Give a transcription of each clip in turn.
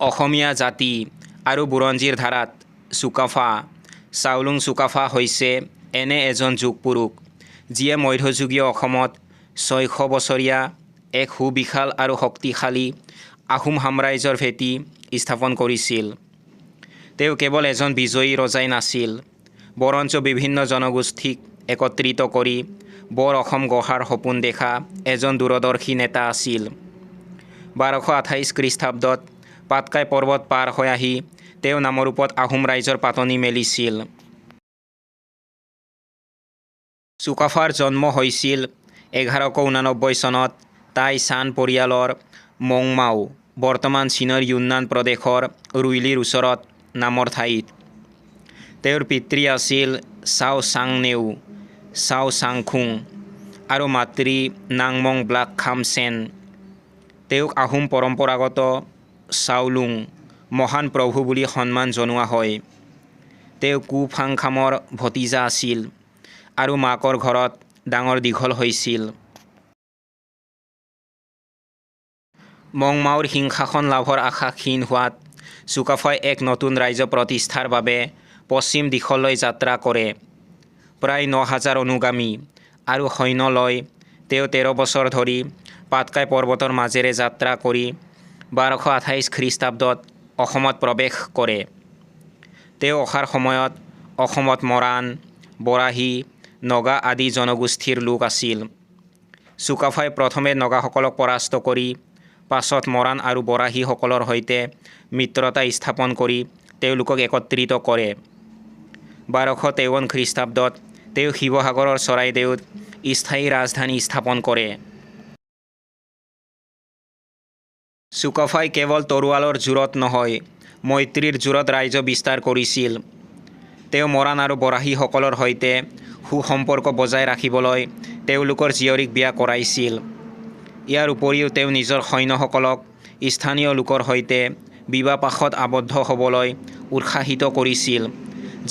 অসমীয়া জাতি আৰু বুৰঞ্জীৰ ধাৰাত চুকাফা চাওলুং চুকাফা হৈছে এনে এজন যুগপুৰুষ যিয়ে মধ্যযুগীয় অসমত 600 বছৰীয়া এক সুবিশাল আৰু শক্তিশালী আহোম সাম্ৰাজ্যৰ ভেটি স্থাপন কৰিছিল। তেওঁ কেৱল এজন বিজয়ী ৰজাই নাছিল, বৰঞ্চ বিভিন্ন জনগোষ্ঠীক একত্ৰিত কৰি বৰ অসম গঢ়াৰ সপোন দেখা এজন দূৰদৰ্শী নেতা আছিল। 1228 খ্ৰীষ্টাব্দত পাটকাই পৰ্বত পাৰ হৈ আহি তেওঁ নামৰূপত আহোম ৰাইজৰ পাতনি মেলিছিল। চুকাফাৰ জন্ম হৈছিল 1189 চনত টাই চান পৰিয়ালৰ মংমাও বৰ্তমান চীনৰ ইউনান প্ৰদেশৰ ৰুইলিৰ ওচৰত নামৰ ঠাইত। তেওঁৰ পিতৃ আছিল চাও চাংনেও চাও চাংখুং আৰু মাতৃ নাংমং ব্লাকখাম চেন। তেওঁক আহোম পৰম্পৰাগত চাওলুং মহান প্ৰভু বুলি সন্মান জনোৱা হয়। তেওঁ কুফাংখামৰ ভতিজা আছিল আৰু মাকৰ ঘৰত ডাঙৰ দীঘল হৈছিল। মংমাওৰ সিংহাসন লাভৰ আশা ক্ষীণ হোৱাত চুকাফাই এক নতুন ৰাজ্য প্ৰতিষ্ঠাৰ বাবে পশ্চিম দিশলৈ যাত্ৰা কৰে। প্ৰায় 9000 অনুগামী আৰু সৈন্য লৈ তেওঁ 13 বছৰ ধৰি পাটকাই পৰ্বতৰ মাজেৰে যাত্ৰা কৰি 1228 খ্ৰীষ্টাব্দত অসমত প্ৰৱেশ কৰে। তেওঁ অহাৰ সময়ত অসমত মৰাণ, বৰাহী, নগা আদি জনগোষ্ঠীৰ লোক আছিল। চুকাফাই প্ৰথমে নগাসকলক পৰাস্ত কৰি পাছত মৰাণ আৰু বৰাহীসকলৰ সৈতে মিত্ৰতা স্থাপন কৰি তেওঁলোকক একত্ৰিত কৰে। 1253 খ্ৰীষ্টাব্দত তেওঁ শিৱসাগৰৰ চৰাইদেউত স্থায়ী ৰাজধানী স্থাপন কৰে। চুকাফাই কেৱল তৰোৱালৰ জোৰত নহয়, মৈত্ৰীৰ জোৰত ৰাজ্য বিস্তাৰ কৰিছিল। তেওঁ মৰাণ আৰু বৰাহীসকলৰ সৈতে সুসম্পৰ্ক বজাই ৰাখিবলৈ তেওঁলোকৰ জীয়ৰীক বিয়া কৰাইছিল। ইয়াৰ উপৰিও তেওঁ নিজৰ সৈন্যসকলক স্থানীয় লোকৰ সৈতে বিবাহপাশত আবদ্ধ হ'বলৈ উৎসাহিত কৰিছিল,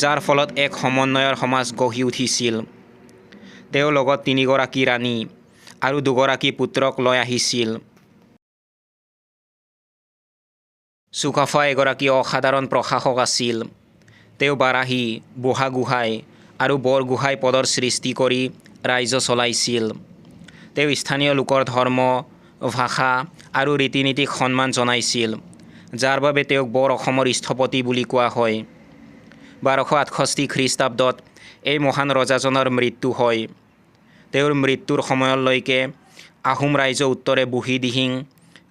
যাৰ ফলত এক সমন্বয়ৰ সমাজ গঢ়ি উঠিছিল। তেওঁ লগত 3 গৰাকী ৰাণী আৰু 2 গৰাকী পুত্ৰক লৈ আহিছিল। চুকাফা এগৰাকী অসাধাৰণ প্ৰশাসক আছিল। তেওঁ বাৰাহী, বুঢ়াগোহাঁই আৰু বৰগোহাঁই পদৰ সৃষ্টি কৰি ৰাজ্য চলাইছিল। তেওঁ স্থানীয় লোকৰ ধৰ্ম, ভাষা আৰু ৰীতি নীতিক সন্মান জনাইছিল, যাৰ বাবে তেওঁক বৰ অসমৰ স্থপতি বুলি কোৱা হয়। 1268 খ্ৰীষ্টাব্দত এই মহান ৰজাজনৰ মৃত্যু হয়। তেওঁৰ মৃত্যুৰ সময়লৈকে আহোম ৰাজ্য উত্তৰে বুঢ়ীদিহিং,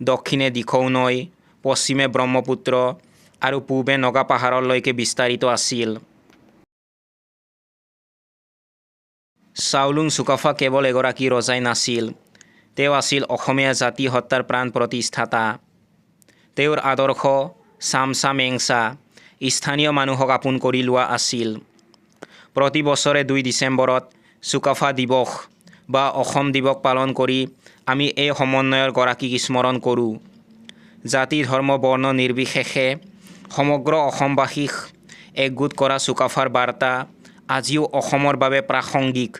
দক্ষিণে দিখৌ নৈ, পশ্চিমে ব্ৰহ্মপুত্ৰ আৰু পূবে নগা পাহাৰলৈকে বিস্তাৰিত আছিল। চাওলুং চুকাফা কেৱল এগৰাকী ৰজাই নাছিল, তেওঁ আছিল অসমীয়া জাতি সত্তাৰ প্ৰাণ প্ৰতিষ্ঠাতা। তেওঁৰ আদৰ্শ চামচা মেংচা স্থানীয় মানুহক আপোন কৰি লোৱা আছিল। প্ৰতি বছৰে 2 ডিচেম্বৰত চুকাফা দিৱস বা অসম দিৱস পালন কৰি আমি এই সমন্বয়ৰ গৰাকীক স্মৰণ কৰোঁ। জাতি ধৰ্ম বৰ্ণ নিৰ্বিশেষে সমগ্ৰ অসমবাসীক একগোট কৰা চুকাফাৰ বাৰ্তা আজিও অসমৰ বাবে প্ৰাসংগিক।